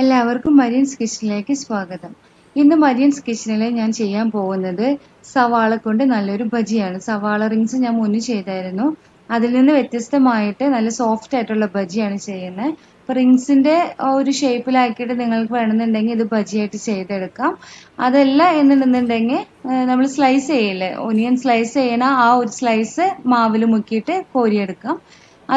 എല്ലാവർക്കും മരിയൻസ് കിച്ചണിലേക്ക് സ്വാഗതം. ഇന്ന് മരിയൻസ് കിച്ചണിൽ ഞാൻ ചെയ്യാൻ പോകുന്നത് സവാള കൊണ്ട് നല്ലൊരു ബജിയാണ്. സവാള റിങ്സ് ഞാൻ മുന്നേ ചെയ്തായിരുന്നു. അതിൽ നിന്ന് വ്യത്യസ്തമായിട്ട് നല്ല സോഫ്റ്റ് ആയിട്ടുള്ള ബജിയാണ് ചെയ്യുന്നത്. അപ്പോൾ റിങ്സിന്റെ ഒരു ഷേപ്പിലാക്കിയിട്ട് നിങ്ങൾക്ക് വേണമെന്നുണ്ടെങ്കിൽ ഇത് ബജിയായിട്ട് ചെയ്തെടുക്കാം. അതല്ല എന്നുണ്ടെന്നുണ്ടെങ്കിൽ നമ്മൾ സ്ലൈസ് ചെയ്യില്ലേ, ഒനിയൻ സ്ലൈസ് ചെയ്യണ ആ ഒരു സ്ലൈസ് മാവിൽ മുക്കിയിട്ട് കോരിയെടുക്കാം.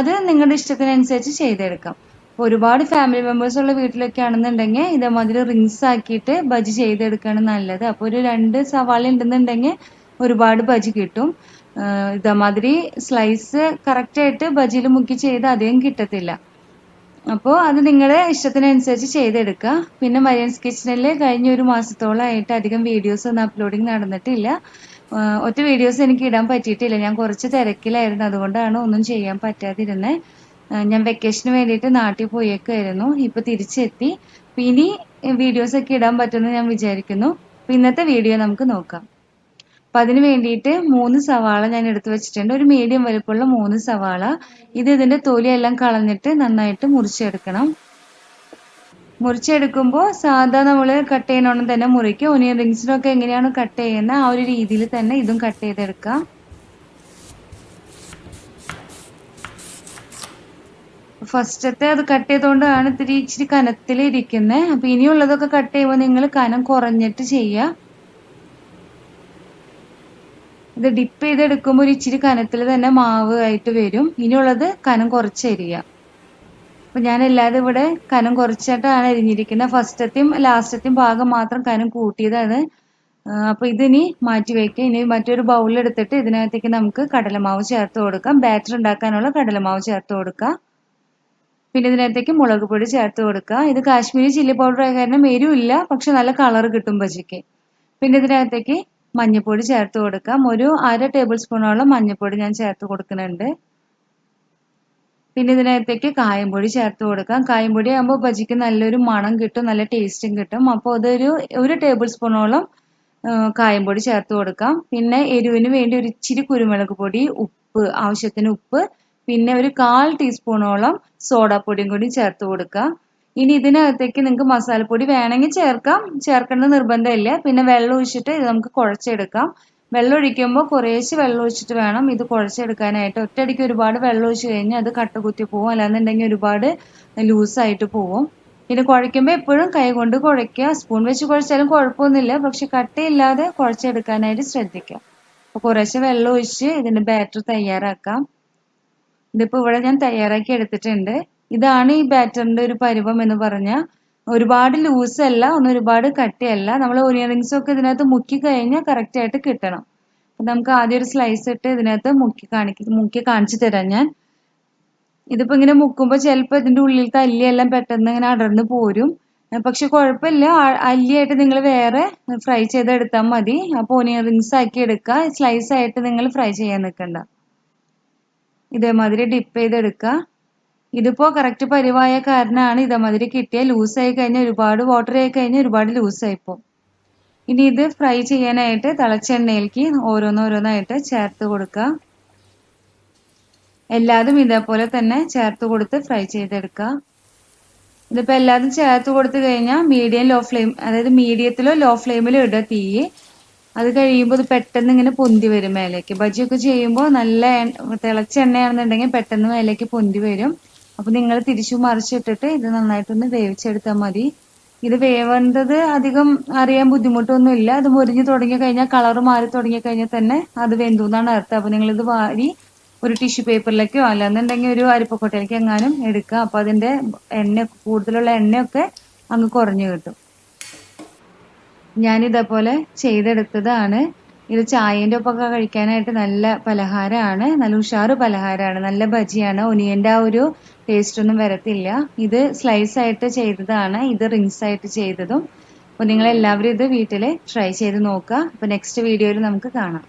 അത് നിങ്ങളുടെ ഇഷ്ടത്തിനനുസരിച്ച് ചെയ്തെടുക്കാം. ഒരുപാട് ഫാമിലി മെമ്പേഴ്സ് ഉള്ള വീട്ടിലൊക്കെ ആണെന്നുണ്ടെങ്കിൽ ഇതേമാതിരി റിങ്സ് ആക്കിയിട്ട് ബജി ചെയ്തെടുക്കുകയാണ് നല്ലത്. അപ്പോൾ ഒരു 2 സവാള ഉണ്ടെന്നുണ്ടെങ്കിൽ ഒരുപാട് ബജി കിട്ടും. ഇതേമാതിരി സ്ലൈസ് കറക്റ്റായിട്ട് ബജിയിൽ മുക്കി ചെയ്ത് അധികം കിട്ടത്തില്ല. അപ്പോൾ അത് നിങ്ങളുടെ ഇഷ്ടത്തിനനുസരിച്ച് ചെയ്തെടുക്കുക. പിന്നെ മരിയൻസ് കിച്ചണിൽ കഴിഞ്ഞ ഒരു മാസത്തോളമായിട്ട് അധികം വീഡിയോസ് ഒന്നും അപ്ലോഡിങ് നടന്നിട്ടില്ല. ഒറ്റ വീഡിയോസ് എനിക്ക് ഇടാൻ പറ്റിയിട്ടില്ല. ഞാൻ കുറച്ച് തിരക്കിലായിരുന്നു, അതുകൊണ്ടാണ് ഒന്നും ചെയ്യാൻ പറ്റാതിരുന്നത്. ഞാൻ വെക്കേഷന് വേണ്ടിയിട്ട് നാട്ടിൽ പോയേക്കായിരുന്നു. ഇപ്പൊ തിരിച്ചെത്തി. ഇനി വീഡിയോസ് ഒക്കെ ഇടാൻ പറ്റുമെന്ന് ഞാൻ വിചാരിക്കുന്നു. ഇന്നത്തെ വീഡിയോ നമുക്ക് നോക്കാം. അപ്പൊ അതിന് വേണ്ടിയിട്ട് 3 സവാള ഞാൻ എടുത്തു വെച്ചിട്ടുണ്ട്. ഒരു മീഡിയം വലുപ്പമുള്ള 3 സവാള. ഇതിന്റെ തൊലിയെല്ലാം കളഞ്ഞിട്ട് നന്നായിട്ട് മുറിച്ചെടുക്കണം. മുറിച്ചെടുക്കുമ്പോൾ സാധാ നമ്മൾ കട്ട് ചെയ്യണോണം തന്നെ മുറിക്കുക. ഒനിയൻ റിങ്സിനൊക്കെ എങ്ങനെയാണ് കട്ട് ചെയ്യുന്നത് ആ ഒരു രീതിയിൽ തന്നെ ഇതും കട്ട് ചെയ്തെടുക്കാം. ഫസ്റ്റത്തെ അത് കട്ട് ചെയ്തുകൊണ്ടാണ് ഇച്ചിരി കനത്തിൽ ഇരിക്കുന്നത്. അപ്പൊ ഇനിയുള്ളതൊക്കെ കട്ട് ചെയ്യുമ്പോൾ നിങ്ങൾ കനം കുറഞ്ഞിട്ട് ചെയ്യുക. ഇത് ഡിപ്പ് ചെയ്തെടുക്കുമ്പോൾ ഒരു ഇച്ചിരി കനത്തിൽ തന്നെ മാവ് ആയിട്ട് വരും. ഇനിയുള്ളത് കനം കുറച്ചരിയുക. അപ്പൊ ഞാൻ എല്ലാതും ഇവിടെ കനം കുറച്ചിട്ടാണ് അരിഞ്ഞിരിക്കുന്നത്. ഫസ്റ്റത്തെയും ലാസ്റ്റത്തെയും ഭാഗം മാത്രം കനം കൂട്ടിയതാണ്. അപ്പൊ ഇതിനി മാറ്റി വെക്കുക. ഇനി മറ്റൊരു ബൗളിലെടുത്തിട്ട് ഇതിനകത്തേക്ക് നമുക്ക് കടലമാവ് ചേർത്ത് കൊടുക്കാം. ബാറ്റർ ഉണ്ടാക്കാനുള്ള കടലമാവ് ചേർത്ത് കൊടുക്കാം. പിന്നെ ഇതിനകത്തേക്ക് മുളക് പൊടി ചേർത്ത് കൊടുക്കുക. ഇത് കാശ്മീരി ചില്ലി പൗഡർ ആയ കാരണം എരിവില്ല, പക്ഷെ നല്ല കളർ കിട്ടും ബജിക്ക്. പിന്നെ ഇതിനകത്തേക്ക് മഞ്ഞൾപ്പൊടി ചേർത്ത് കൊടുക്കാം. ഒരു 1/2 ടേബിൾ സ്പൂണോളം മഞ്ഞൾപ്പൊടി ഞാൻ ചേർത്ത് കൊടുക്കുന്നുണ്ട്. പിന്നെ ഇതിനകത്തേക്ക് കായംപൊടി ചേർത്ത് കൊടുക്കാം. കായംപൊടി ആകുമ്പോൾ ബജിക്ക് നല്ലൊരു മണം കിട്ടും, നല്ല ടേസ്റ്റും കിട്ടും. അപ്പോൾ അതൊരു 1 ടേബിൾ സ്പൂണോളം കായംപൊടി ചേർത്ത് കൊടുക്കാം. പിന്നെ എരിവിന് വേണ്ടി ഒരു ഇച്ചിരി കുരുമുളക് പൊടി, ഉപ്പ്, ആവശ്യത്തിന് ഉപ്പ്, പിന്നെ ഒരു 1/4 ടീസ്പൂണോളം സോഡാപ്പൊടിയും കൂടി ചേർത്ത് കൊടുക്കുക. ഇനി ഇതിനകത്തേക്ക് നിങ്ങൾക്ക് മസാലപ്പൊടി വേണമെങ്കിൽ ചേർക്കാം, ചേർക്കേണ്ട നിർബന്ധമില്ല. പിന്നെ വെള്ളം ഒഴിച്ചിട്ട് ഇത് നമുക്ക് കുഴച്ചെടുക്കാം. വെള്ളം ഒഴിക്കുമ്പോൾ കുറേശ്ശെ വെള്ളം ഒഴിച്ചിട്ട് വേണം ഇത് കുഴച്ചെടുക്കാനായിട്ട്. ഒറ്റയടിക്ക് ഒരുപാട് വെള്ളം ഒഴിച്ച് കഴിഞ്ഞാൽ അത് കട്ട കുത്തി പോവും, അല്ലാന്നുണ്ടെങ്കിൽ ഒരുപാട് ലൂസായിട്ട് പോവും. പിന്നെ കുഴയ്ക്കുമ്പോൾ എപ്പോഴും കൈ കൊണ്ട് കുഴയ്ക്കുക. സ്പൂൺ വെച്ച് കുഴച്ചാലും കുഴപ്പമൊന്നുമില്ല, പക്ഷെ കട്ടയില്ലാതെ കുഴച്ചെടുക്കാനായിട്ട് ശ്രദ്ധിക്കുക. അപ്പോൾ കുറേശ്ശെ വെള്ളം ഒഴിച്ച് ഇതിന്റെ ബാറ്റർ തയ്യാറാക്കാം. ഇതിപ്പോ ഇവിടെ ഞാൻ തയ്യാറാക്കി എടുത്തിട്ടുണ്ട്. ഇതാണ് ഈ ബാറ്ററിന്റെ ഒരു പരുവം എന്ന് പറഞ്ഞാൽ ഒരുപാട് ലൂസ് അല്ല, ഒന്നും ഒരുപാട് കട്ടിയല്ല. നമ്മൾ ഒനിയൻ റിങ്സ് ഒക്കെ ഇതിനകത്ത് മുക്കി കഴിഞ്ഞാൽ കറക്റ്റ് ആയിട്ട് കിട്ടണം. അപ്പൊ നമുക്ക് ആദ്യം ഒരു സ്ലൈസ് ഇട്ട് ഇതിനകത്ത് മുക്കി കാണിച്ചു തരാം ഞാൻ. ഇതിപ്പോ ഇങ്ങനെ മുക്കുമ്പോൾ ചിലപ്പോൾ ഇതിന്റെ ഉള്ളിലത്തെ അല്ലിയെല്ലാം പെട്ടെന്ന് ഇങ്ങനെ അടർന്നു പോരും. പക്ഷെ കുഴപ്പമില്ല, അല്ലിയായിട്ട് നിങ്ങൾ വേറെ ഫ്രൈ ചെയ്തെടുത്താൽ മതി. അപ്പൊ ഒനിയൻ റിങ്സ് ആക്കി എടുക്കുക. സ്ലൈസ് ആയിട്ട് നിങ്ങൾ ഫ്രൈ ചെയ്യാൻ നിൽക്കണ്ട. ഇതേമാതിരി ഡിപ്പ് ചെയ്തെടുക്കുക. ഇതിപ്പോ കറക്റ്റ് പരിവായ കാരണമാണ് ഇതേമാതിരി കിട്ടിയ. ലൂസായി കഴിഞ്ഞാൽ ഒരുപാട് വാട്ടറി ആയി കഴിഞ്ഞാൽ ഒരുപാട് ലൂസായിപ്പോ. ഇനി ഇത് ഫ്രൈ ചെയ്യാനായിട്ട് തിളച്ച എണ്ണയിലേക്ക് ഓരോന്നോരോന്നായിട്ട് ചേർത്ത് കൊടുക്കുക. എല്ലാതും ഇതേപോലെ തന്നെ ചേർത്ത് കൊടുത്ത് ഫ്രൈ ചെയ്തെടുക്കുക. ഇതിപ്പോ എല്ലാതും ചേർത്ത് കൊടുത്തു കഴിഞ്ഞാൽ ലോ ഫ്ലെയിം, അതായത് മീഡിയത്തിലോ ലോ ഫ്ലെയിമിലോ ഇടുക തീ. അത് കഴിയുമ്പോൾ ഇത് പെട്ടെന്ന് ഇങ്ങനെ പൊന്തി വരും മേലേക്ക്. ബജിയൊക്കെ ചെയ്യുമ്പോൾ നല്ല തിളച്ച എണ്ണയാണെന്നുണ്ടെങ്കിൽ പെട്ടെന്ന് മേലേക്ക് പൊന്തി വരും. അപ്പൊ നിങ്ങൾ തിരിച്ചു മറിച്ചിട്ടിട്ട് ഇത് നന്നായിട്ടൊന്ന് വേവിച്ചെടുത്താൽ മതി. ഇത് വേവേണ്ടത് അധികം അറിയാൻ ബുദ്ധിമുട്ടൊന്നുമില്ല. അത് മുരിഞ്ഞു തുടങ്ങി കഴിഞ്ഞാൽ, കളർ മാറി തുടങ്ങി കഴിഞ്ഞാൽ തന്നെ അത് വെന്തു എന്നാണ് അർത്ഥം. അപ്പൊ നിങ്ങൾ ഇത് വാരി ഒരു ടിഷ്യൂ പേപ്പറിലേക്കോ അല്ലാന്നുണ്ടെങ്കിൽ ഒരു അരിപ്പക്കൊട്ടയിലേക്ക് എങ്ങാനും എടുക്കുക. അപ്പൊ അതിന്റെ കൂടുതലുള്ള എണ്ണയൊക്കെ അങ്ങ് കുറഞ്ഞു കിട്ടും. ഞാൻ ഇതേപോലെ ചെയ്തെടുത്തതാണ്. ഇത് ചായന്റെ ഒപ്പൊക്കെ കഴിക്കാനായിട്ട് നല്ല പലഹാരമാണ്, നല്ല ഉഷാറ് പലഹാരമാണ്, നല്ല ബജിയാണ്. ഒനിയന്റെ ആ ഒരു ടേസ്റ്റ് ഒന്നും വരത്തില്ല. ഇത് സ്ലൈസ് ആയിട്ട് ചെയ്തതാണ്, ഇത് റിങ്സ് ആയിട്ട് ചെയ്തതും. അപ്പൊ നിങ്ങൾ എല്ലാവരും ഇത് വീട്ടില് ട്രൈ ചെയ്ത് നോക്കുക. അപ്പൊ നെക്സ്റ്റ് വീഡിയോയിൽ നമുക്ക് കാണാം.